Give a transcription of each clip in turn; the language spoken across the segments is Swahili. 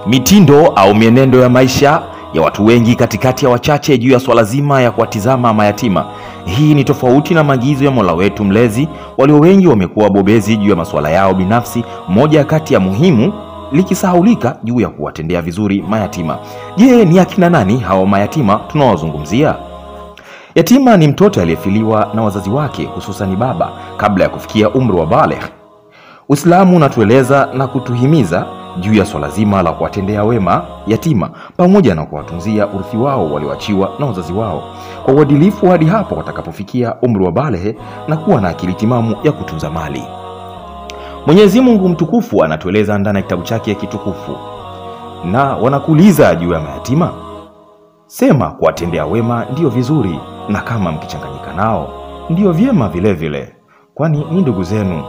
Mitindo au mienendo ya maisha ya watu wengi katikati ya wachache juu ya swala zima ya kuwatizama mayatima. Hii ni tofauti na maagizo ya Mola wetu mlezi. Walio wengi wamekuwa bobezi juu ya masuala yao binafsi, moja kati ya muhimu likisahaulika juu ya kuwatendea vizuri mayatima. Je, ni akina nani hao mayatima tunaowazungumzia? Yatima ni mtoto aliyefiliwa na wazazi wake, hususan baba, kabla ya kufikia umri wa baligh. Uislamu unatueleza na kutuhimiza juu ya swala zima la kuwatendea wema yatima pamoja na kuwatunzia urithi wao walioachiwa na wazazi wao kwa uadilifu hadi hapo watakapofikia umri wa baligh na kuwa na akili timamu ya kutunza mali. Mwenyezi Mungu mtukufu anatueleza ndani ya kitabu chake kitukufu, na wanakuuliza juu ya mayatima, sema kuwatendea wema ndio vizuri, na kama mkichanganyika nao ndio vyema vile vile, kwani ni ndugu zenu.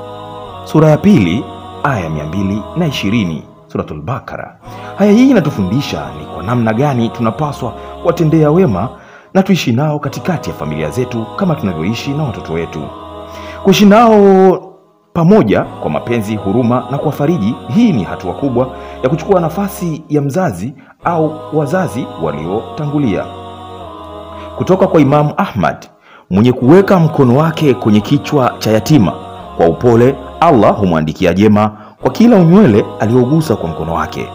Sura ya 2 aya 220, Suratul Bakara. Haya hii inatufundisha ni kwa namna gani tunapaswa kuwatendea wema na tuishi nao katikati ya familia zetu kama tunavyoishi na watoto wetu. Kuishi nao pamoja kwa mapenzi, huruma na kuwafariji. Hii ni hatua kubwa ya kuchukua nafasi ya mzazi au wazazi waliotangulia. Kutoka kwa Imamu Ahmad, mwenye kuweka mkono wake kwenye kichwa cha yatima kwa upole, Allah humwandikia jema kwa kila unywele aliogusa kwa mkono wake.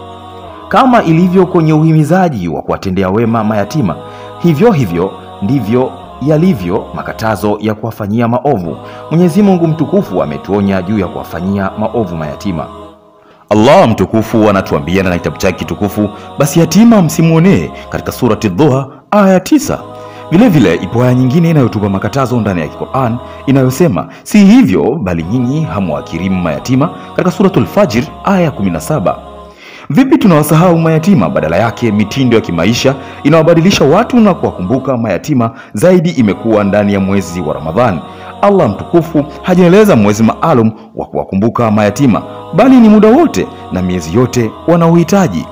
Kama ilivyo kwenye uhimizaji wa kuwatendea wema mayatima, hivyo ndivyo yalivyo makatazo ya kuwafanyia maovu. Mwenyezi Mungu mtukufu ametuonya juu ya kuwafanyia maovu mayatima. Allah mtukufu anatuambia na kitabu chake kitukufu, basi yatima msimuonee, katika surati Dhuha aya 9. Vile vile ipo aya nyingine inayotupa makatazo ndani ya Qur'an inayosema, si hivyo bali nyinyi hamwakirimu mayatima, katika suratul Fajr aya 17. Vipi tunawasahau mayatima? Badala yake mitindo ya kimaisha inawabadilisha watu na kuwakumbuka mayatima zaidi imekuwa ndani ya mwezi wa Ramadhani. Allah mtukufu hajaeleza mwezi maalum wa kuwakumbuka mayatima, bali ni muda wote na miezi yote wanaohitaji.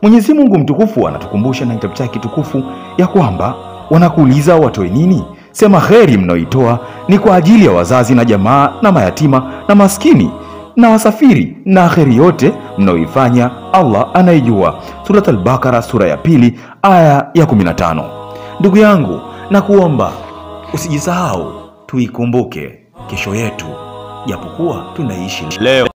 Mwenyezi Mungu mtukufu anatukumbusha na kitabu chake kitukufu ya kwamba wanakuuliza watoe nini? Sema kheri mnaoitoa ni kwa ajili ya wazazi na jamaa na mayatima na maskini na wasafiri, na kheri yote mnaoifanya Allah anaijua. Surat al-Bakara sura ya 2 aya ya 15. Ndugu yangu, na kuomba usijisahau, tuikumbuke kesho yetu japokuwa tunaishi leo.